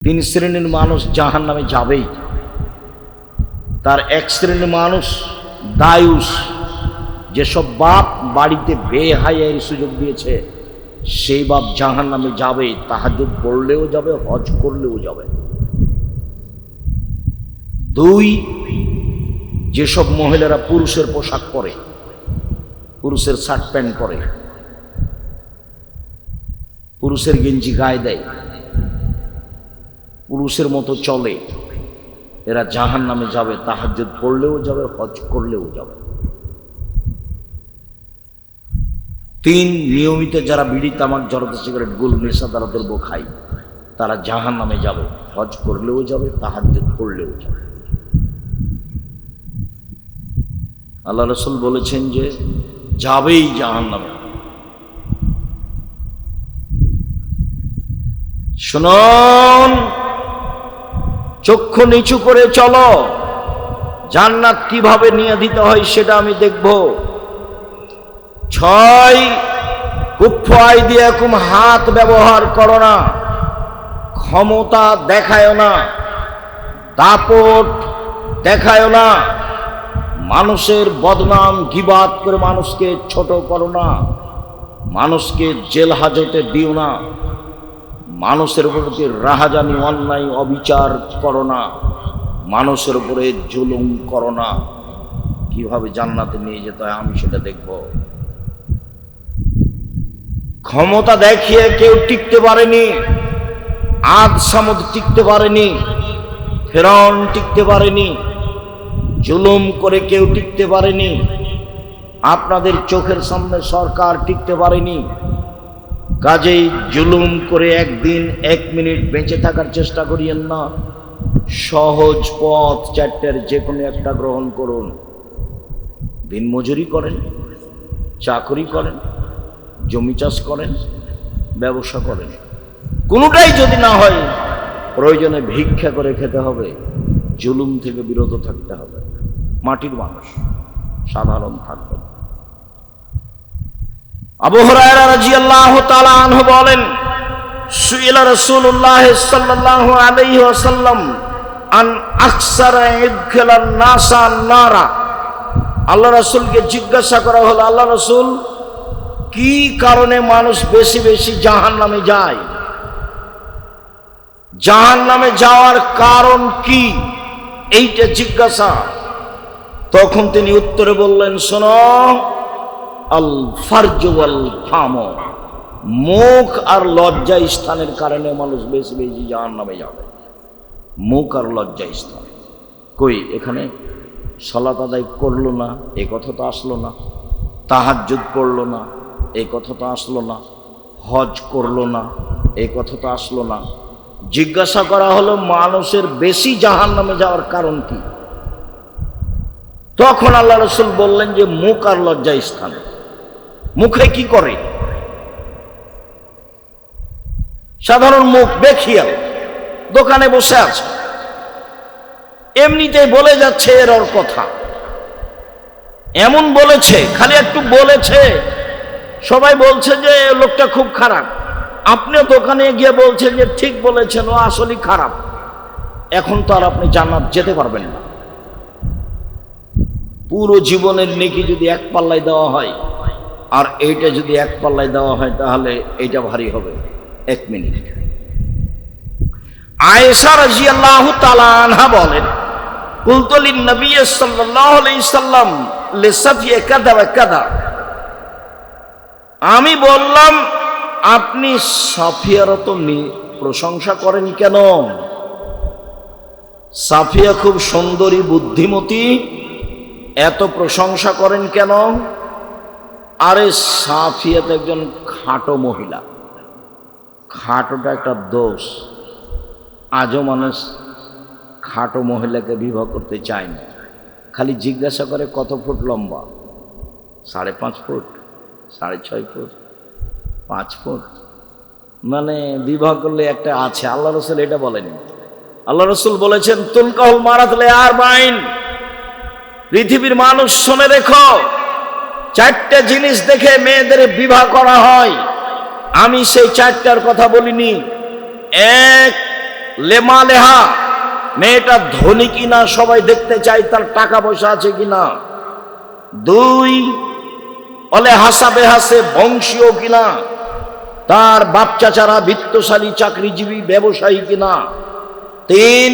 তিন শ্রেণীর মানুষ জাহান্নামে যাবেই। তার এক শ্রেণীর মানুষ দায়ুস, যেসব বাপ বাড়িতে বেহায়ার সুযোগ দিয়েছে সেই বাপ জাহান্নামে যাবে, তাহাজ্জুদ পড়লেও যাবে, হজ করলেও যাবে। দুই, যেসব মহিলারা পুরুষের পোশাক পরে, পুরুষের শার্ট প্যান্ট পরে, পুরুষের গেঞ্জি গায়ে দেয়, পুরুষের মতো চলে, এরা জাহান্নামে যাবে, তাহাজ্জুদ পড়লেও যাবে, হজ করলেও যাবে। তিন, নিয়মিত যারা বিড়ি, তামাক, জর্দা, সিগারেট, গুল, নেশাদার দ্রব্য খায় তারা জাহান্নামে যাবে, হজ করলেও যাবে, তাহাজ্জুদ পড়লেও যাবে। আল্লাহ রাসূল বলেছেন যে যাবেই জাহান্নামে। শুনুন, চক্ষু নিচু করে চলো, জান্নাত কিভাবে নিয়ে দিতে হয় সেটা আমি দেখব। 6, কুফ্ফু আইদিয়াকুম, হাত ব্যবহার করো না, ক্ষমতা দেখায় না, দাপট দেখায় না, মানুষের বদনাম গীবাত করে মানুষকে ছোট করো না, মানুষকে জেল হাজতে দিও না, মানুষের প্রতি রাহাজানি, অন্যায়, অবিচার করো না, মানুষের উপরে জুলুম করো না। কিভাবে জান্নাতে নিয়ে যেতে হয় আমি সেটা দেখব। ক্ষমতা দেখিয়ে কেউ টিকতে পারেনি, আদ সামুদ টিকতে পারেনি, ফেরাউন টিকতে পারেনি, জুলুম করে কেউ টিকতে পারেনি, আপনাদের চোখের সামনে সরকার টিকতে পারেনি। কাজেই জুলুম করে একদিন 1 মিনিট বেঁচে থাকার চেষ্টা করিয়েন না। সহজ পথ 4টের যে কোনো একটা গ্রহণ করুন। দিনমজুরি করেন, চাকরি করেন, জমি চাষ করেন, ব্যবসা করেন, কোনোটাই যদি না হয় প্রয়োজনে ভিক্ষা করে খেতে হবে, জুলুম থেকে বিরত থাকতে হবে। মাটির মানুষ, সাধারণ থাকবেন। আবু হুরায়রা রাদিয়াল্লাহু তাআলা আনহু বলেন, সুইলা রাসূলুল্লাহ সাল্লাল্লাহু আলাইহি ওয়াসাল্লাম আন আকসারা ইদখিলান নাসা নারা। আল্লাহ রাসূলকে জিজ্ঞাসা করা হলো, আল্লাহ রাসূল, কি কারণে মানুষ বেশি বেশি জাহান্নামে যায়? জাহান্নামে যাওয়ার কারণ কি, এইটা জিজ্ঞাসা। তখন তিনি উত্তরে বললেন, শোনো, আল ফারজ ওয়াল ফাম, মুখ আর লজ্জা স্থানের কারণে মানুষ বেশি বেশি জাহান্নামে যাবে। মুখ আর লজ্জা স্থান। কই এখানে সালাত আদায় করলো না, এই কথা তো আসলো না। তাহাজ্জুদ পড়লো না, এই কথা তো আসলো না। হজ করলো না, এই কথা তো আসলো না। জিজ্ঞাসা করা হলো মানুষের বেশি জাহান্নামে যাওয়ার কারণ কি? তখন আল্লাহ রাসূল বললেন যে মুখ আর লজ্জা স্থান। মুখে কি করে? সাধারণ মুখ বেখিয়াল, দোকানে বসে আছে, এমনিতেই বলে যাচ্ছে এর ওর কথা, এমন বলেছে, খালি একটু বলেছে, সবাই বলছে যে লোকটা খুব খারাপ, আপনিও দোকানে গিয়ে বলছেন যে ঠিক বলেছেন, ও আসলে খারাপ। এখন তো আর আপনি জান্নাত যেতে পারবেন না। পুরো জীবনের নেকি যদি এক পাল্লায় দেওয়া হয় আর এইটা যদি এক পাল্লায় দেওয়া হয় তাহলে এইটা ভারী হবে। 1 মিনিট। আয়েশা রাদিয়াল্লাহু তাআলা আনহা বলেন, কুলতু লিন নবী সাল্লাল্লাহু আলাইহি সাল্লাম লিসাফিয়া কাদা ওয়া কাদা। আমি বললাম, আপনি সাফিয়ার তো প্রশংসা করেন কেন? সাফিয়া খুব সুন্দরী, বুদ্ধিমতী, এত প্রশংসা করেন কেন? আরে সাফিয়া তো একজন খাটো মহিলা। খাটোটা একটা দোষ। আজও মানুষ খাটো মহিলাকে বিবাহ করতে চায় না। খালি জিজ্ঞাসা করে কত ফুট লম্বা, 5.5 ফুট, 6.5 ফুট, 5 ফুট। মানে বিবাহ করলে একটা আছে। আল্লাহ রাসূল এটা বলেনি। আল্লাহ রাসূল বলেছেন, তুলকাহুল মারাত লিআরবাইন। পৃথিবীর মানুষ শুনে রেখো, 4টে জিনিস দেখে মেয়েদের বিবাহ করা হয়। আমি সেই 4টার কথা বলিনি। 1, লেমা লেহা, মেয়েটা ধনী কিনা সবাই দেখতে চায়, তার টাকা পয়সা আছে কিনা। 2 অলে হাসাবে হাসে, বংশীয় কিনা, তার বাপ চাচারা বিত্তশালী চাকরিজীবী ব্যবসায়ী কিনা। 3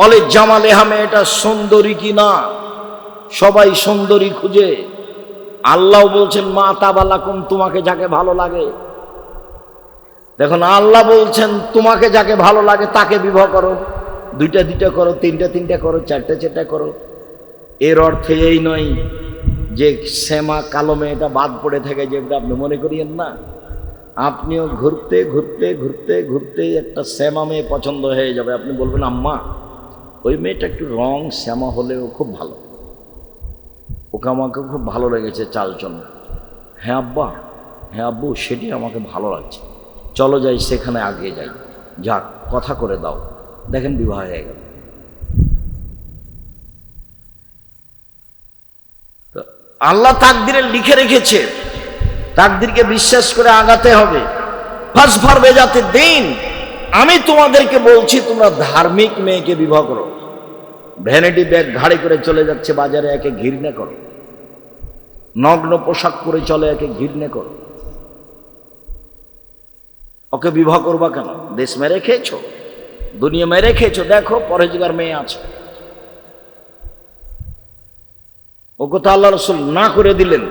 অলে জামালেহা, মেয়েটা সুন্দরী কিনা, সবাই সুন্দরী খুঁজে। আল্লাহ বলছেন মা তাবালাকুম, তোমাকে যাকে ভালো লাগে। দেখুন আল্লাহ বলছেন তোমাকে যাকে ভালো লাগে তাকে বিবাহ করো, 2টা করো, 3টা করো, 4টা করো। এর অর্থে এই নয় যে শ্যামা কালো মেয়েটা বাদ পড়ে থাকে, যেটা আপনি মনে করিয়েন না। আপনিও ঘুরতে ঘুরতে ঘুরতে ঘুরতে একটা শ্যামা মেয়ে পছন্দ হয়ে যাবে। আপনি বলবেন আম্মা ওই মেয়েটা একটু রং শ্যামা হলেও খুব ভালো, ওকে আমাকে খুব ভালো লেগেছে চালচলন। হ্যাঁ আব্বা, হ্যাঁ আব্বু, সেটি আমাকে ভালো লাগছে, চলো যাই সেখানে আগে যাই। যাক, কথা করে দাও। দেখেন বিবাহ হয়ে গেল। আল্লাহ তাকদিরে লিখে রেখেছে, তাকদিরকে বিশ্বাস করে আগাতে হবে। ফাসফার বেজাতে দিন, আমি তোমাদেরকে বলছি তোমরা ধার্মিক মেয়েকে বিবাহ করো। ভ্যানিটি ব্যাগ ঘাড়ে করে চলে যাচ্ছে বাজারে, একে ঘৃণা করো। নগ্ন পোশাক পরে চলে, একে ঘৃণা করো। ওকে বিবাহ করবা কেন? দেশ মেরে খেয়েছো, দুনিয়া মেরে খেয়েছো, দেখো পরহেজগার মেয়ে আছে। ও কথা আল্লাহ রসুল না করে দিলেন।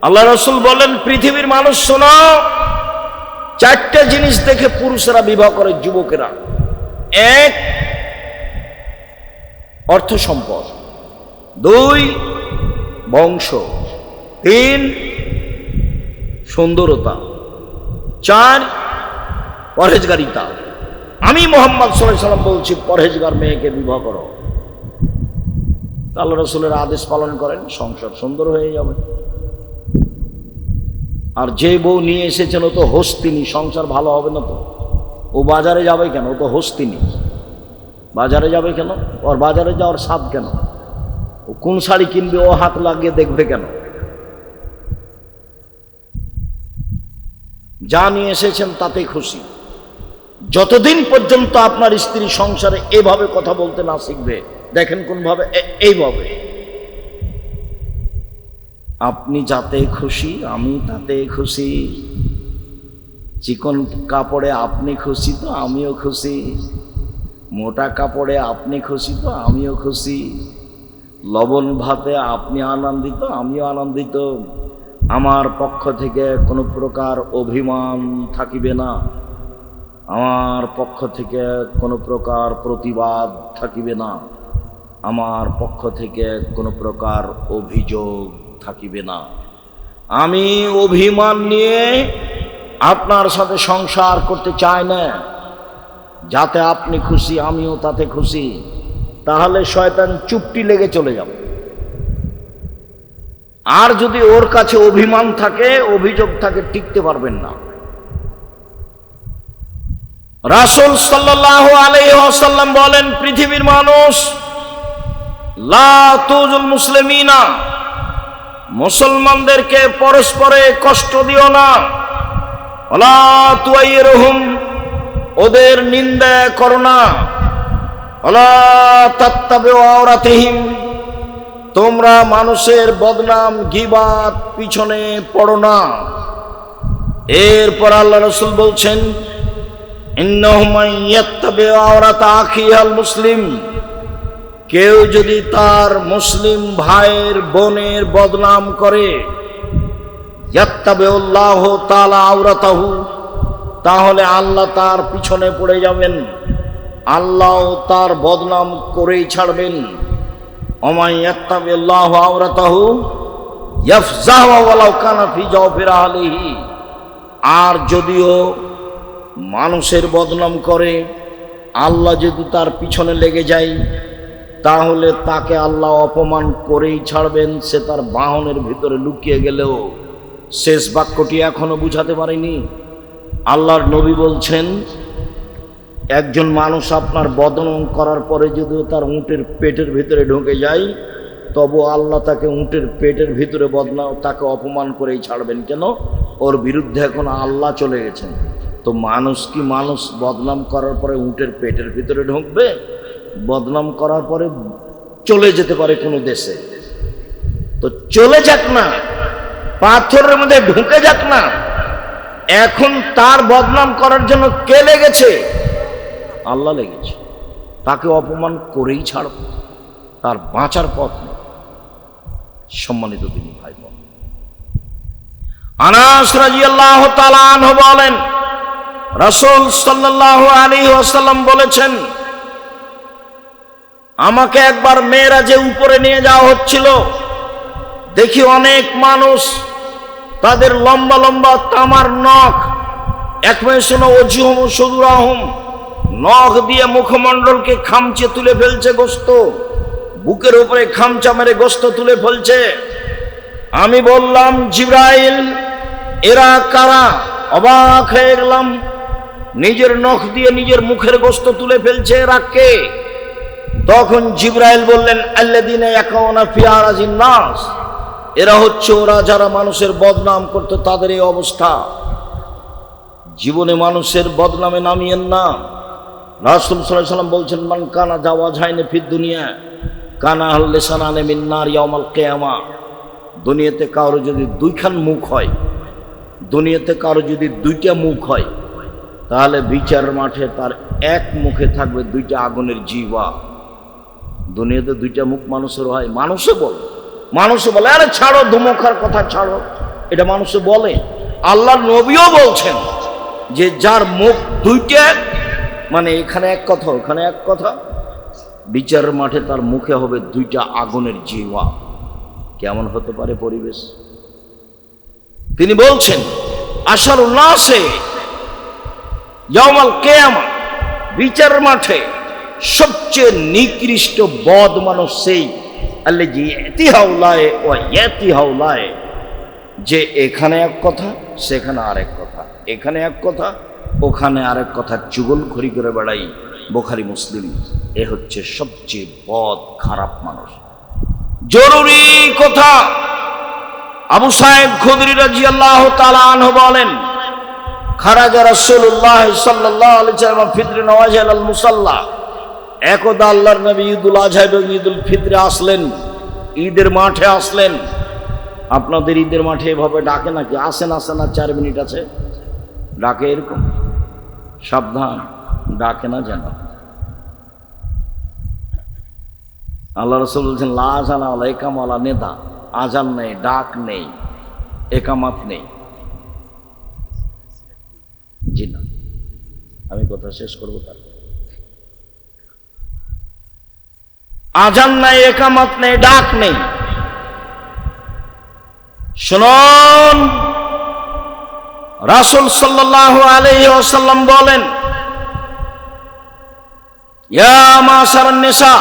আল্লাহ রসুল বলেন পৃথিবীর মানুষ শোনো, 4টা জিনিস দেখে পুরুষরা বিবাহ করে, যুবকেরা। 1 অর্থ সম্পদ, 2 বংশ, 3 সুন্দরতা, 4 পরহেজগারিতা। আমি মুহাম্মদ সাল্লাল্লাহু আলাইহি ওয়াসাল্লাম বলছি পরহেজগার মেয়েকে বিবাহ করো। আল্লাহ রসুলের আদেশ পালন করেন, সংসার সুন্দর হয়ে যাবে। আর যে বউ নিয়ে এসেছেন ও তো হস্তিনী, সংসার ভালো হবে না তো। ও বাজারে যাবে কেন? ও তো হস্তিনী, বাজারে যাবে কেন? ওর বাজারে যাওয়ার স্বাদ কেন? ও কোন শাড়ি কিনবে ও হাত লাগিয়ে দেখবে কেন? যা নিয়ে এসেছেন তাতেই খুশি। যতদিন পর্যন্ত আপনার স্ত্রী সংসারে এভাবে কথা বলতে না শিখবে, দেখেন কোন ভাবে, এইভাবে, আপনি যাতে খুশি আমি তাতে খুশি, চিকন কাপড়ে আপনি খুশি তো আমিও খুশি, মোটা কাপড়ে আপনি খুশি তো আমিও খুশি, লবণ ভাতে আপনি আনন্দিত আমিও আনন্দিত। আমার পক্ষ থেকে কোনো প্রকার অভিমান থাকিবে না, আমার পক্ষ থেকে কোনো প্রকার প্রতিবাদ থাকিবে না, আমার পক্ষ থেকে কোনো প্রকার অভিযোগ থাকিবে না। আমি অভিমান নিয়ে আপনার সাথে সংসার করতে চাই না। যাতে আপনি খুশি আমিও তাতে খুশি, তাহলে শয়তান চুপটি লেগে চলে যাবে। আর যদি ওর কাছে অভিমান থাকে, অভিযোগ থাকে, টিকতে পারবেন না। রাসূল সাল্লাল্লাহু আলাইহি ওয়াসাল্লাম বলেন পৃথিবীর মানুষ, লা তুজুল মুসলিমিনা, মুসলমানদেরকে পরস্পরে কষ্ট দিও না, ওয়ালা তুয়াইরুহুম, ওদের নিন্দা করো না, ওয়ালা তাত্তাবিউ আওরাতিহিম, তোমরা মানুষের বদনাম গীবাত পিছনে পড়ো না। এরপর আল্লাহ রাসূল বলছেন ইন্নাহু মান ইয়াত্তাবিউ আওরাতা আখিহিল মুসলিম, কেউ যদি তার মুসলিম ভাইয়ের বোনের বদনাম করে, ইয়াত্তাবিউল্লাহু তাআলা আওরাতাহু, তাহলে আল্লাহ তার পিছনে পড়ে যাবেন, আল্লাহ তার বদনাম করেই ছাড়বেন। ওমান ইয়াত্তাবিউল্লাহু আওরাতাহু ইয়াফজাহু ওয়ালাউ কানা ফি জাওফির আহলিহি, আর যদিও মানুষের বদনাম করে, আল্লাহ যদি তার পিছনে লেগে যায়, তাহলে তাকে আল্লাহ অপমান করেই ছাড়বেন, সে তার বাহনের ভিতরে লুকিয়ে গেলেও। শেষ বাক্যটি এখনো বুঝাতে পারেনি। আল্লাহর নবী বলছেন একজন মানুষ আপনার বদনাম করার পরে যদিও তার উটের পেটের ভিতরে ঢুকে যায়, তবু আল্লাহ তাকে উটের পেটের ভিতরে বদনাম, তাকে অপমান করেই ছাড়বেন। কেন? ওর বিরুদ্ধে এখন আল্লাহ চলে গেছেন। তো মানুষ কি মানুষ বদনাম করার পরে উটের পেটের ভিতরে ঢুকবে? বদনাম করার পরে চলে যেতে পারে কোনো দেশে, তো চলে যাক না, পাথরের মধ্যে ঢুকে যাক না। এখন তার বদনাম করার জন্য কে লেগেছে? আল্লাহ লেগেছে। তাকে অপমান করেই ছাড়ব, তার বাঁচার পথ নেই। সম্মানিত তিনি ভাই বোন, আনাস রাদিয়াল্লাহু তাআলা আনহু বলেন, রাসূল সাল্লাল্লাহু আলাইহি ওয়াসাল্লাম বলেছেন, আমাকে একবার মেরাজে উপরে নিয়ে যাওয়া হচ্ছিল, দেখি অনেক মানুষ, তাদের লম্বা লম্বা তামার নখ, একমেশনো ওজুহুম সুদুরাহুম, নখ দিয়ে মুখমণ্ডলকে খামচে তুলে ফেলছে, গোস্ত বুকের উপরে খামচা মেরে গোস্ত তুলে ফেলছে। আমি বললাম, জিবরাইল, এরা কারা? অবাক হয়ে গেলাম, নিজের নখ দিয়ে নিজের মুখের গোস্ত তুলে ফেলছে, এরা কে? তখন জিবরাইল বললেন, আল্লাযীনা ইয়াকুনা ফি আরাজিন নাস, এরা হচ্ছে ওরা যারা মানুষের বদনাম করত, তাদের এই অবস্থা। জীবনে মানুষের বদনামে নামিয়েন না। রাসূল সাল্লাল্লাহু আলাইহি ওয়াসাল্লাম বলছেন, মান কানা জাওয়াজাইনে ফিদ দুনিয়া কানা আল লিসানানে মিন নার ইয়াউমাল কিয়ামা। দুনিয়াতে কারো যদি দুইখান মুখ হয়, দুনিয়াতে কারো যদি দুইটা মুখ হয়, তাহলে বিচারের মাঠে তার এক মুখে থাকবে দুইটা আগুনের জিহ্বা। দুনিয়াতে দুইটা মুখ মানুষের হয়, মানুষে বলে আরে ছাড়ো, ধুমখার কথা ছাড়ো, এটা মানুষে বলে। আল্লাহর নবীও বলছেন যে যার মুখ দুইটা, মানে এখানে এক কথা ওখানে এক কথা, বিচারের মাঠে তার মুখে হবে দুইটা আগুনের জিহ্বা। কেমন হতে পারে পরিবেশ? তিনি বলছেন, আশারুন নাসে ইয়াউমাল কিয়ামা, বিচারের মাঠে সবচেয়ে নিকৃষ্ট বদ মানুষ সেই আল্লাযী ইয়াতিহাউলায়ে ওয়া ইয়াতিহাউলায়ে, যে এখানে এক কথা সেখানে আরেক কথা, এখানে এক কথা ওখানে আরেক কথা, চুগলখড়ি করে বেড়াই। বুখারী মুসলিম। এ হচ্ছে সবচেয়ে বদ খারাপ মানুষ। জরুরি কথা, আবু সাঈদ খুদরি রাদিয়াল্লাহু তাআলা আনহু বলেন, খারাজা রাসূলুল্লাহ সাল্লাল্লাহু আলাইহি ওয়াসাল্লাম ফিতর নওয়াজিল আল মুসাল্লা। একদা আল্লাহর নবী ঈদুল আযহা এবং ঈদুল ফিতরে আসলেন, ঈদের মাঠে আসলেন। আপনাদের ঈদের মাঠে এভাবে ডাকে নাকি? আসেন আসেন, আর 4 মিনিট আছে, ডাকে এরকম? সাবধান, ডাকে না যেন। আল্লাহ রাসূল বলছেন, লা আযানা ওয়ালা ইকামা ওয়ালা নিদা, আজান নেই, ডাক নেই, একামাত নেই। জি না, আমি কথা শেষ করবো। তার আজান নাই, একামাত নেই, ডাক নেই। শুনুন, রাসূল সাল্লাল্লাহু আলাইহি ওয়াসাল্লাম বলেন, ইয়া মাশারান নিসা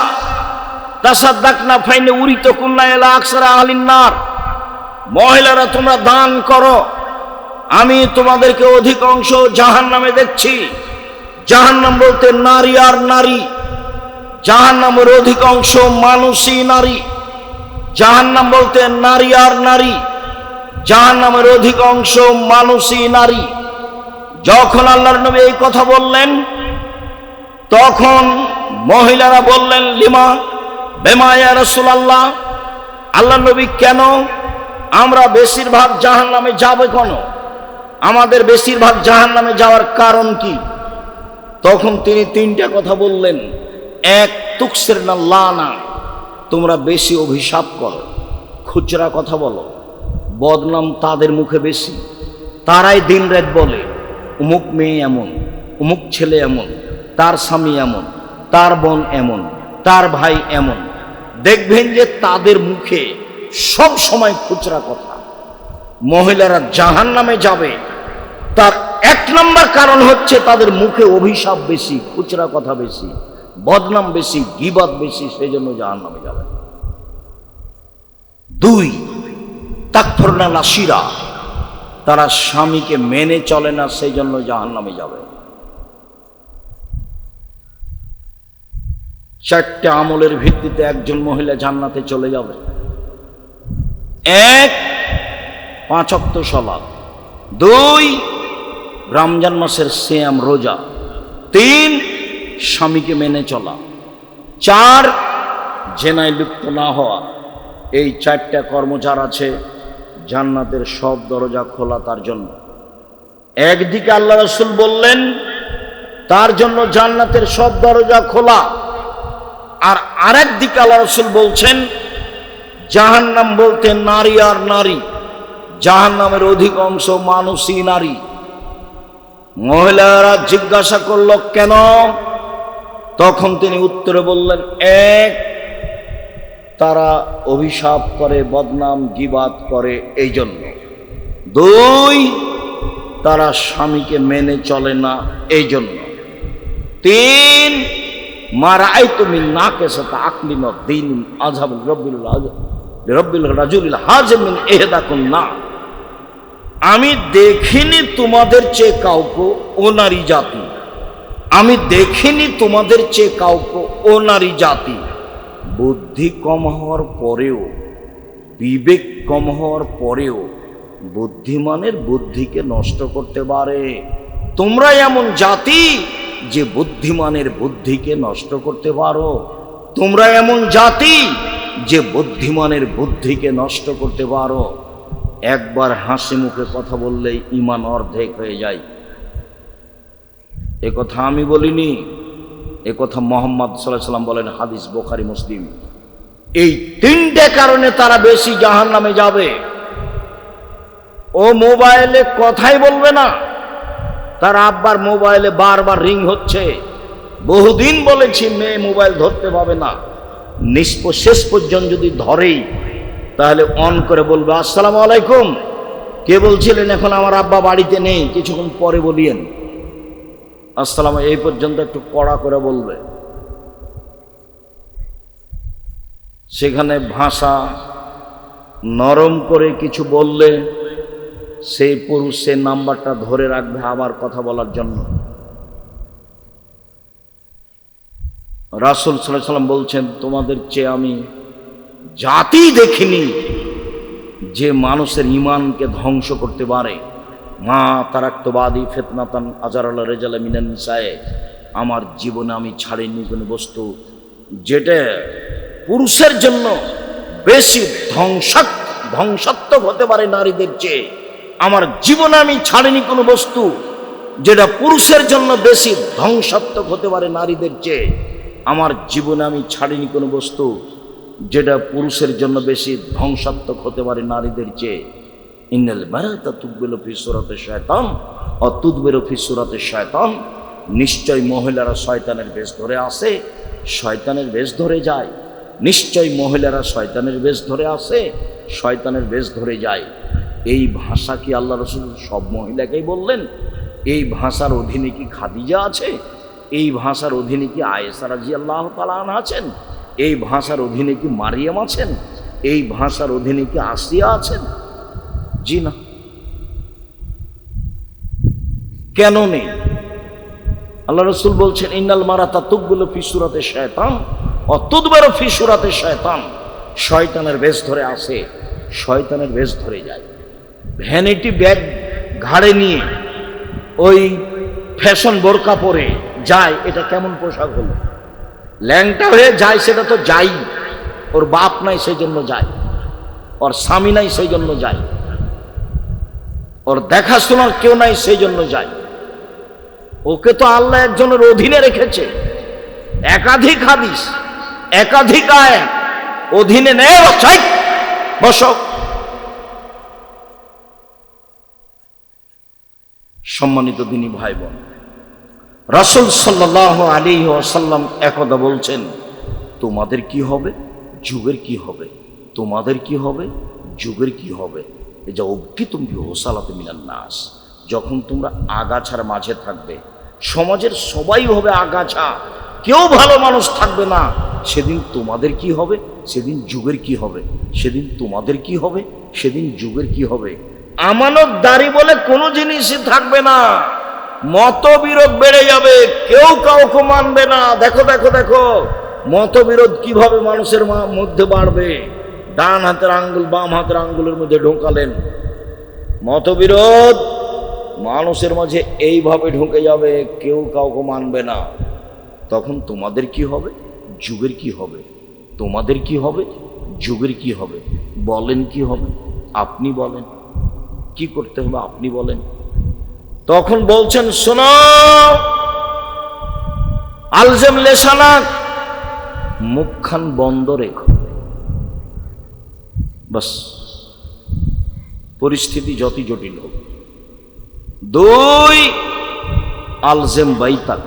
তাসাদদাকনা ফাইন উরিতুকুন্না ইলা আকসারা আহলিন নার। মহিলারা, তোমরা দান করো, আমি তোমাদেরকে অধিকাংশ জাহান্নামে দেখছি। জাহান্নাম বলতে নারী আর নারী, জাহান্নামের অধিকাংশ মানুষই নারী। জাহান্নাম বলতে নারী আর নারী, জাহান্নামের অধিকাংশ মানুষই নারী। যখন আল্লাহর নবী এই কথা বললেন, তখন মহিলারা বললেন, লিমা বেমা ইয়া রাসূলুল্লাহ, আল্লাহর নবী কেন? আমরা বেশিরভাগ জাহান্নামে যাবে কেন? আমাদের বেশিরভাগ জাহান্নামে যাওয়ার কারণ কি? তখন তিনি 3টা কথা বললেন। এক, তুকসির না লানা, তোমরা বেশি অভিশাপ করো, খুচরা কথা বলো, বদনাম তাদের মুখে বেশি। তারাই দিন রাত বলে, অমুক মেয়ে এমন, অমুক ছেলে এমন, তার স্বামী এমন, তার বোন এমন, তার ভাই এমন। দেখবেন যে তাদের মুখে সব সময় খুচরা কথা। মহিলারা জাহান্নামে যাবে, তার 1 নম্বর কারণ হচ্ছে তাদের মুখে অভিশাপ বেশি, খুচরা কথা বেশি, বদনাম বেশি, গীবত বেশি, সেই জন্য জাহান্নামে যাবে। 2, তাকফুরনা নাসিরা, তারা স্বামীকে মেনে চলে না, সেই জন্য জাহান্নামে যাবে। 4টে আমলের ভিত্তিতে একজন মহিলা জান্নাতে চলে যাবে। 1, 5 ওয়াক্ত সালাত। 2, রমজান মাসের সিয়াম রোজা। 3 স্বামীকে মেনে চলা। 4 জেনায় লিপ্ত না হওয়া। এই 4টা কর্ম যার আছে জান্নাতের সব দরজা খোলা তার জন্য। একদিকে আল্লাহ রাসূল বললেন তার জন্য জান্নাতের সব দরজা খোলা, আর আরেক দিকে আল্লাহ রাসূল বলছেন জাহান্নাম বলতে নারী আর নারী, জাহান্নামের অধিকাংশ মানুষই নারী। মহিলারা জিজ্ঞাসা করল কেন? তখন তিনি উত্তরে বললেন, 1 তারা অভিশাপ করে, বদনাম গীবাত করে এই জন্য। 2 তারা স্বামীকে মেনে চলে না এই জন্য। 3 মা রাআইতু মিন নাকিসাতি আকলিন ওয়া দীনিন আযহাব রব্বিল রাজুলিল হাজিম মিন ইহদাকুন্না। আমি দেখিনি তোমাদের চেয়ে কাউকে ও নারী জাতি, আমি দেখিনি তোমাদের চেয়ে কাউকে ও নারী জাতি বুদ্ধি কম হওয়ার পরেও, বিবেক কম হওয়ার পরেও বুদ্ধিমানের বুদ্ধিকে নষ্ট করতে পারে। তোমরা এমন জাতি যে বুদ্ধিমানের বুদ্ধিকে নষ্ট করতে পারো। তোমরা এমন জাতি যে বুদ্ধিমানের বুদ্ধিকে নষ্ট করতে পারো। একবার হাসি মুখে কথা বললেই ঈমান অর্ধেক হয়ে যায়। এ কথা আমি বলিনি, এ কথা মুহাম্মদ সাল্লাল্লাহু আলাইহি ওয়াসাল্লাম বলেন, হাদিস বুখারী মুসলিম। এই 3টে কারণে তারা বেশি জাহান্নামে যাবে। ও মোবাইলে কথাই বলবে না, তার আব্বার মোবাইলে বারবার রিং হচ্ছে। বহুদিন বলেছি মেয়ে মোবাইল ধরতে পাবে না, শেষ পর্যন্ত যদি ধরেই তাহলে অন করে বলবে আসসালামু আলাইকুম, কে বলছিলেন? এখন আমার আব্বা বাড়িতে নেই, কিছুক্ষণ পরে বলিয়েন আসসালাম। এই পর্যন্ত একটু কড়া করে বলবে। সেখানে ভাষা নরম করে কিছু বললে সেই পুরুষ সে নাম্বারটা ধরে রাখবে আবার কথা বলার জন্য। রাসূল সাল্লাল্লাহু আলাইহি ওয়াসাল্লাম বলছেন, তোমাদের চেয়ে আমি জাতি দেখিনি যে মানুষের ঈমানকে ধ্বংস করতে পারে। মা তারাক্তু বাদি ফিতনাতান আজারাল রিজালা মিনান নিসায়ে, আমার জীবনে আমি ছাড়িনি কোনো বস্তু যেটা পুরুষের জন্য বেশি ধ্বংসাত্মক হতে পারে নারীদের চেয়ে। আমার জীবনে আমি ছাড়িনি কোনো বস্তু যেটা পুরুষের জন্য বেশি ধ্বংসাত্মক হতে পারে নারীদের চেয়ে। আমার জীবনে আমি ছাড়িনি কোনো বস্তু যেটা পুরুষের জন্য বেশি ধ্বংসাত্মক হতে পারে নারীদের চেয়ে। ইন্নাল মারাতা তুকবিলু ফি সূরাতি শায়তান ও তুদবিরু ফি সূরাতি শায়তান, নিশ্চয় মহিলারা শয়তানের বেশ ধরে আসে, শয়তানের বেশ ধরে যায়। নিশ্চয় মহিলারা শয়তানের বেশ ধরে আসে, শয়তানের বেশ ধরে যায়। এই ভাষা কি আল্লাহ রাসূল সব মহিলাকেই বললেন? এই ভাষার অধীনে কি খাদিজা আছে? এই ভাষার অধীনে কি আয়েশা রাদিয়াল্লাহু তাআলা আনহা আছেন? এই ভাষার অধীনে কি মারিয়াম আছেন? এই ভাষার অধীনে কি আসিয়া আছেন? জি না। কেন নেই? আল্লাহ রাসূল বলছেন, ইন্নাল মারাতা তুকবিলু ফি সূরাতি শায়তান ও তুদবিরু ফি সূরাতি শায়তান, শয়তানের বেশ ধরে আসে, শয়তানের বেশ ধরে যায়। ভ্যানিটি ব্যাগ ঘাড়ে নিয়ে ওই ফ্যাশন বোরকা পরে যায়, এটা কেমন পোশাক হলো? ল্যাংটা হয়ে যায়, সেটা তো যাই, ওর বাপ নাই সেই জন্য যায়, ওর স্বামী নাই সেই জন্য যায়, ওর দেখাশোনার কেউ নাই সেই জন্য যায়। ওকে তো আল্লাহ একজনের অধীনে রেখেছে। একাধিক হাদিস, একাধিক আয়াত অধীনে নেয়, বসো। সম্মানিত দিনী ভাই বোন, রাসূল সাল্লাল্লাহু আলাইহি ওয়াসাল্লাম একদা বলছেন, তোমাদের কি হবে, যুগের কি হবে, তোমাদের কি হবে, যুগের কি হবে। এই যে অবকিতুম বিহসালাতি মিনান নাস, যখন তোমরা আগাছার মাঝে থাকবে, সমাজের সবাই হবে আগাছা, কেউ ভালো মানুষ থাকবে না, সেদিন তোমাদের কি হবে, সেদিন যুগের কি হবে, সেদিন তোমাদের কি হবে, সেদিন যুগের কি হবে। আমানতদারি বলে কোনো জিনিসই থাকবে না, মতবিরোধ বেড়ে যাবে, কেউ কাউকে মানবে না। দেখো দেখো দেখো মতবিরোধ কিভাবে মানুষের মধ্যে বাড়বে। ডান হাতের আঙ্গুল বাম হাতের আঙ্গুলের মধ্যে ঢোকালেন, মতবিরোধ মানুষের মাঝে এইভাবে ঢুকে যাবে, কেউ কাউকে মানবে না। তখন তোমাদের কি হবে, যুগের কি হবে? তোমাদের কি হবে, যুগের কি হবে? বলেন কি হবে? আপনি বলেন কি করতে হবে, আপনি বলেন। তখন বলছেন, শোনো, আলজেম লেসানাক, মুখখান বন্ধ রেখো। বাস, পরিস্থিতি যতই জটিল হোক। 2, আলজেম বাইতাক,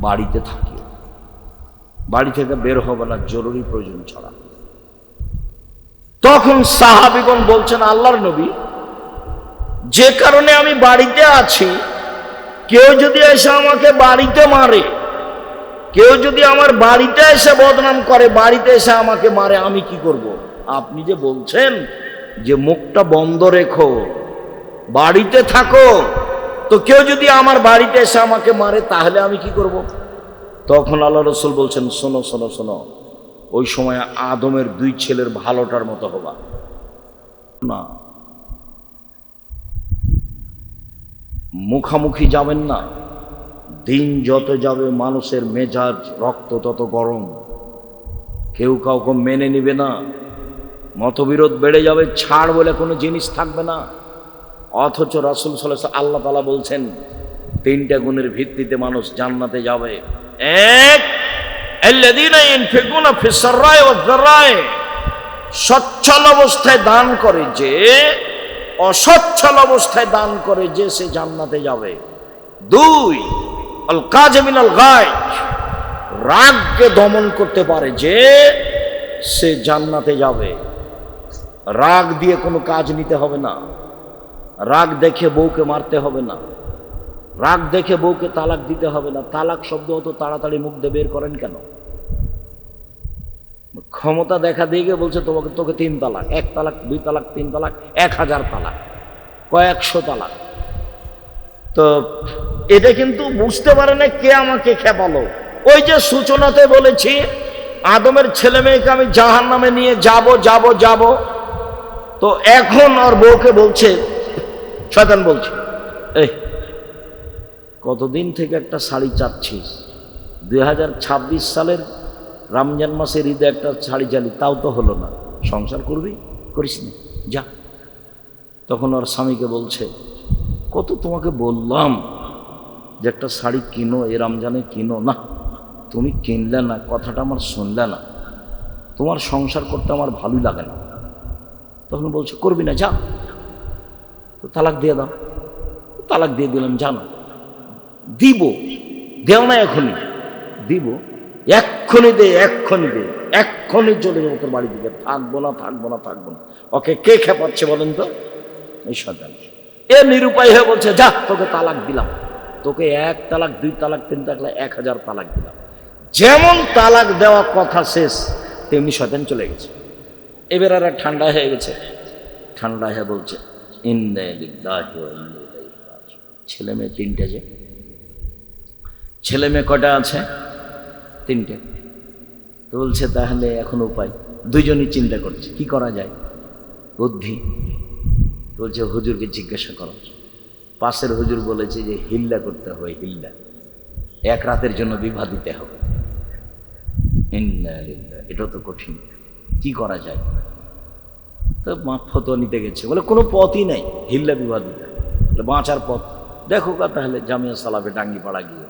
বাড়িতে থাকি, বাড়ি থেকে বের হবে না জরুরি প্রয়োজন ছাড়া। তখন সাহাবীগণ বলছেন, আল্লাহর নবী, যে কারণে আমি বাড়িতে আছি, কেউ যদি এসে আমাকে বাড়িতে মারে, কেউ যদি আমার বাড়িতে এসে বদনাম করে, বাড়িতে এসে আমাকে মারে, আমি কি করব? আপনি যে বলছেন যে মুখটা বন্ধ রেখো, বাড়িতে থাকো, তো কেউ যদি আমার বাড়িতে এসে আমাকে মারে, তাহলে আমি কি করব? তখন আল্লাহ রাসূল বলছেন, শোনো শোনো শোনো, ওই সময় আদমের 2 ছেলের ভালোটার মতো হবা না, মুখামুখি যাবেন না। দিন যত যাবে মানুষের মেজাজ রক্ত তত গরম, কেউ কাউকে মেনে নিবে না, মতবিরোধ বেড়ে যাবে, ছাড় বলে কোনো জিনিস থাকবে না। অথচ রাসূল সাল্লাল্লাহু আলাইহি ওয়াসাল্লাম, আল্লাহ তাআলা বলছেন 3টা গুণের ভিত্তিতে মানুষ জান্নাতে যাবে। 1, আল্লাযীনা ইনফিকুনা ফিস সাররাই ওয়াজ যাররাই, সচ্ছল অবস্থায় দান করে যে, অসচ্ছল অবস্থায় দান করে যে, সে জান্নাতে যাবে। 2, আল কাযিমিনাল গায়জ, রাগকে দমন করতে পারে যে, সে জান্নাতে যাবে। রাগ দিয়ে কোনো কাজ নিতে হবে না, রাগ দেখে বউকে মারতে হবে না, রাগ দেখে বউকে তালাক দিতে হবে না। তালাক শব্দ অত তাড়াতাড়ি মুখ দিয়ে বের করেন কেন? ক্ষমতা দেখা দিয়ে বলছে তোকে 3 তালাক, 1 তালাক, 2 তালাক, 3 তালাক, 1000 তালাক, কয়েকশো তালাক। তো এটা কিন্তু বুঝতে পারে না কে আমাকে খেপালো। ওই যে সূচনাতে বলেছি, আদমের ছেলে মেয়েকে আমি জাহান্নামে নিয়ে যাব যাব যাব, তো এখন ওর বউকে বলছে, শয়তান বলছে, এই কতদিন থেকে একটা শাড়ি চাচ্ছিস, 2026 সালের রমজান মাসের ঈদে একটা শাড়ি চালি, তাও তো হলো না, সংসার করবি, করিস না, যা। তখন ওর স্বামীকে বলছে, কত তোমাকে বললাম যে একটা শাড়ি কিনো, এই রমজানে কিনো না, তুমি কিনলে না, কথাটা আমার শুনলে না, তোমার সংসার করতে আমার ভালোই লাগে না। তখন বলছে, করবি না, যা, তো তালাক দিয়ে দাও। তালাক দিয়ে দিলাম, জানো দিব, দেও না এখনই, দিব, এক্ষুনি দে, এক্ষুনি দে, এক্ষুনি চলে যাবো তোর বাড়ি দিকে, থাকবো না থাকবো না থাকবো না। ওকে কে খেপাচ্ছে বলেন তো? এই শয়তান। এ নিরুপায় হয়ে বলছে, যা, তোকে তালাক দিলাম, তোকে 1 তালাক, 2 তালাক, 3 তালাক, 1000 তালাক দিলাম। যেমন তালাক দেওয়া কথা শেষ, তেমনি শয়তান চলে গেছে। এবার আর ঠান্ডা হয়ে গেছে, ঠান্ডা হয়ে বলছে, ইন্না লিল্লাহি ওয়া ইন্না ইলাইহি রাজিউন। ছেলে মেয়ে 3টে, যে ছেলে মেয়ে কটা আছে? 3টে। তো বলছে, তাহলে এখন উপায়? 2জনই চিন্তা করছে কি করা যায়, বুদ্ধি। বলছে, হুজুরকে জিজ্ঞাসা করো। পাশের হুজুর বলেছে যে হিল্লা করতে হবে, হিল্লা, 1 রাতের জন্য বিবাহ দিতে হবে। এটা তো কঠিন, কি করা যায়? তো ফতোয়া নিতে গেছে, বলে কোনো পথই নাই, হিল্লা বিবাহ দিতে, বাঁচার পথ দেখো। তাহলে জামিয়া সালাফে ডাঙ্গিপাড়া গিয়ে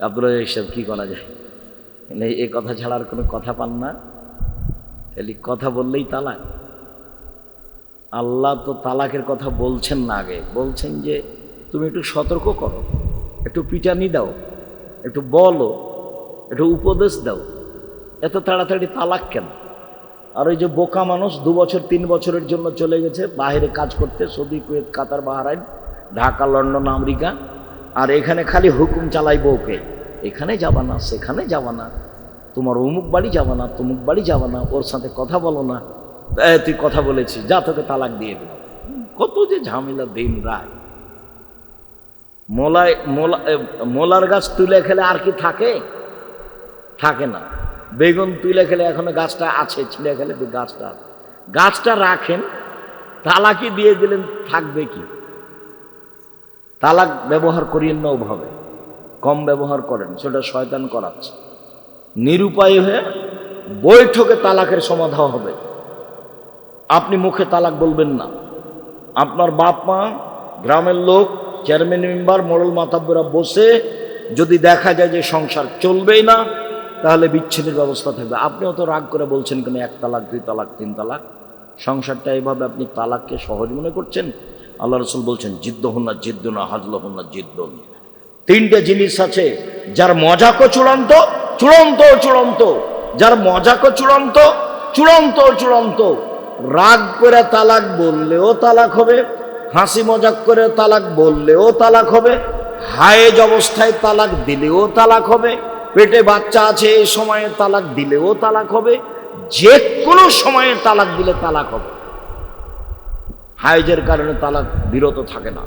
আব্দুল রাজ্জাক কি করা যায়? এই কথা ছাড়া আর কোনো কথা পান না, তাহলে কথা বললেই তালাক। আল্লাহ তো তালাকের কথা বলছেন না, আগে বলছেন যে তুমি একটু সতর্ক করো, একটু পিটানি দাও, একটু বলো, একটু উপদেশ দাও, এত তাড়াতাড়ি তালাক কেন? আর ওই যে বোকা মানুষ 2 বছর 3 বছরের জন্য চলে গেছে বাইরে কাজ করতে, সৌদি, কুয়েত, কাতার, বাহরাইন, ঢাকা, লন্ডন, আমেরিকা, আর এখানে খালি হুকুম চালাই বউকে, এখানে যাবা না, সেখানে যাবা না, তোমার অমুক বাড়ি যাবা না, তমুক বাড়ি যাবা না, ওর সাথে কথা বলো না, তুই কথা বলেছিস, যা, তোকে তালাক দিয়ে দিলাম। কত যে ঝামেলা দিন রায়। মোলার গাছ তুলে খেলে আর কি থাকে? থাকে না। বেগুন তুলে খেলে এখনো গাছটা আছে, ছিঁড়ে খেলে গাছটা রাখেন, তালাকি দিয়ে দিলেন, থাকবে কি? তালাক ব্যবহার করিয়েন না ওভাবে, কম ব্যবহার করেন, সেটা শয়তান করাচ্ছে। নিরুপায় হয়ে বৈঠকে তালাকের সমাধান হবে। আপনি মুখে তালাক বলবেন না, আপনার বাপ মা, গ্রামের লোক, চেয়ারম্যান মেম্বার, মোড়ল মাতাব্বরা বসে যদি দেখা যায় যে সংসার চলবেই না, তাহলে বিচ্ছেদের ব্যবস্থা থাকবে। আপনিও তো রাগ করে বলছেন কেন 1 তালাক 2 তালাক 3 তালাক, সংসারটা এভাবে আপনি তালাককে সহজ মনে করছেন। আল্লাহ রসুল বলছেন জিদ্দহুন্না জিদ্দুনা হাজলহুন্না জিদ্দুন। 3টে জিনিস আছে যার মজাকও চূড়ান্ত, চূড়ান্ত চূড়ান্ত, যার মজাকও চূড়ান্ত, চূড়ান্ত চূড়ান্ত। রাগ করে তালাক বললেও তালাক হবে, হাসি মজাক করে তালাক বললেও তালাক হবে, হায়েজ অবস্থায় তালাক দিলেও তালাক হবে, পেটে বাচ্চা আছে এই সময়ে তালাক দিলেও তালাক হবে, যে কোনো সময়ে তালাক দিলে তালাক হবে। হায়েজের কারণে তালাক বিরত থাকে না।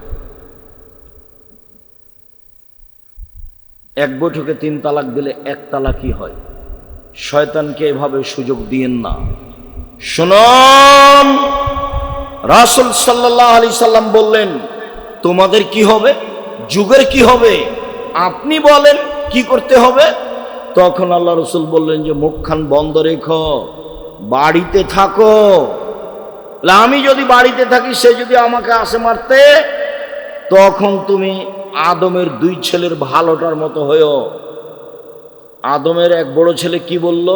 1 বৈঠকে 3 তালাক দিলে 1 তালাকই হয়। শয়তানকে এভাবে সুযোগ দিয়েন না। শুনুন, রাসূল সাল্লাল্লাহু আলাইহি সাল্লাম বললেন তোমাদের কি হবে, যুগের কি হবে, আপনি বলেন কি করতে হবে। তখন আল্লাহ রসুল বললেন যে মুখখান বন্ধ রেখো, বাড়িতে থাকো। আমি যদি বাড়িতে থাকি, সে যদি আমাকে আসে মারতে, তখন তুমি আদমের 2 ছেলের ভালোটার মতো হয়েও। আদমের 1 বড় ছেলে কি বলল,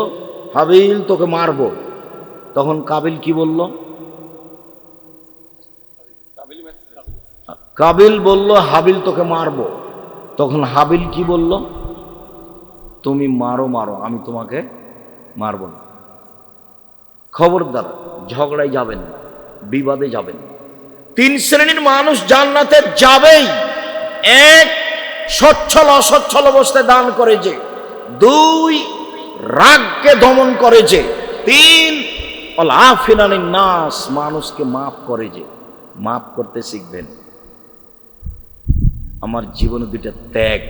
হাবিল তোকে মারবো। তখন কাবিল কি বলল, কাবিল বলল হাবিল তোকে মারবো। তখন হাবিল কি বলল, তুমি মারো মারো, আমি তোমাকে মারব না। খবরদার ঝগড়ায় যাবেন না, বিবাদে যাবেন না। 3 শ্রেণীর মানুষ জান্নাতে যাবেই। 1, সচ্ছল অসচ্ছল অবস্থায় দান করে যে। 2, রাগকে দমন করে যে। 3, আফিনানিন নাস, মানুষকে মাফ করে যে। মাফ করতে শিখবেন। আমার জীবনে 2টা ত্যাগ,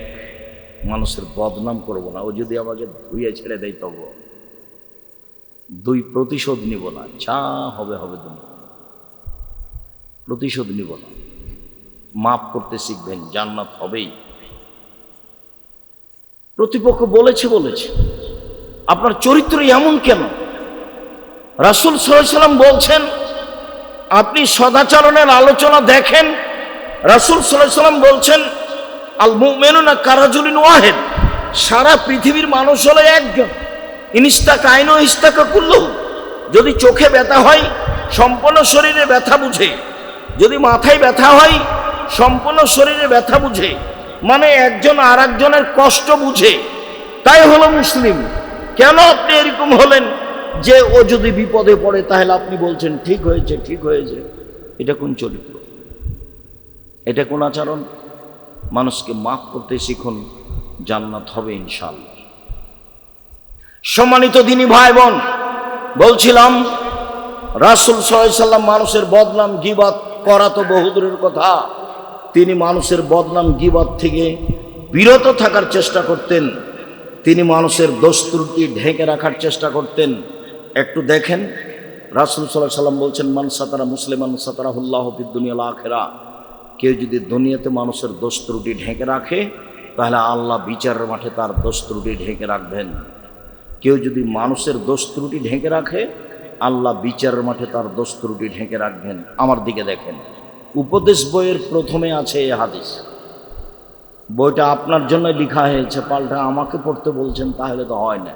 মানুষের বদনাম করব না, ও যদি আমাকে ধুয়ে ছেড়ে দেয় তবু। 2, প্রতিশোধ নিব না, যা হবে হবে, দুনিয়া প্রতিশোধ নিব না। মাফ করতে শিখবেন, জান্নাত হবেই। প্রতিপক্ষ বলেছে বলেছে, আপনার চরিত্র এমন কেন? রাসূল সাল্লাল্লাহু আলাইহি সাল্লাম বলছেন আপনি সদাচরণের আলোচনা দেখেন। রাসূল সাল্লাল্লাহু আলাইহি সাল্লাম বলছেন আল মুমিনুনা কারাজুলিন ওয়াহিদ, সারা পৃথিবীর মানুষ হলো একজন। ইনিস্তাকা আইনু ইস্তাকা কুল্লু, যদি চোখে ব্যথা হয় সম্পূর্ণ শরীরে ব্যথা বুঝে, যদি মাথায় ব্যথা হয় সম্পূর্ণ শরীরে ব্যথা বুঝে, মানে একজন আর একজনের কষ্ট বুঝে, তাই হলো মুসলিম। কেন আপনি এরকম হলেন যে ও যদি বিপদে পড়ে তাহলে আপনি বলছেন ঠিক হয়েছে ঠিক হয়েছে? এটা কোন চরিত্র? এটা কোন আচরণ? মানুষকে মাফ করতে শিখুন, জান্নাত হবে ইনশাআল্লাহ। সম্মানিত দিনী ভাই বোন, বলছিলাম রাসূল সাল্লাল্লাহু আলাইহি সাল্লাম মানুষের বদনাম গীবত করা তো বহুদূরের কথা, তিনি মানুষের বদনাম গীবত থেকে বিরত থাকার চেষ্টা করতেন। তিনি মানুষের দোষ ত্রুটি ঢেকে রাখার চেষ্টা করতেন। একটু দেখেন, রাসূল সাল্লাল্লাহু আলাইহি সাল্লাম বলছেন মান সাতারা মুসলিমান সাতারাহুল্লাহু ফিদ দুনিয়া ওয়াল আখিরা, কেউ যদি দুনিয়াতে মানুষের দোষ ত্রুটি ঢেকে রাখে তাহলে আল্লাহ বিচারের মাঠে তার দোষ ত্রুটি ঢেকে রাখবেন। কেউ যদি মানুষের দোষ ত্রুটি ঢেকে রাখে, আল্লাহ বিচারের মাঠে তার দোষ ত্রুটি ঢেকে রাখবেন। আমার দিকে দেখেন, উপদেশ বইয়ের প্রথমে আছে এই হাদিস। বইটা আপনার জন্য লেখা হয়েছে, পাল্টা আমাকে পড়তে বলছেন, তাহলে তো হয় না।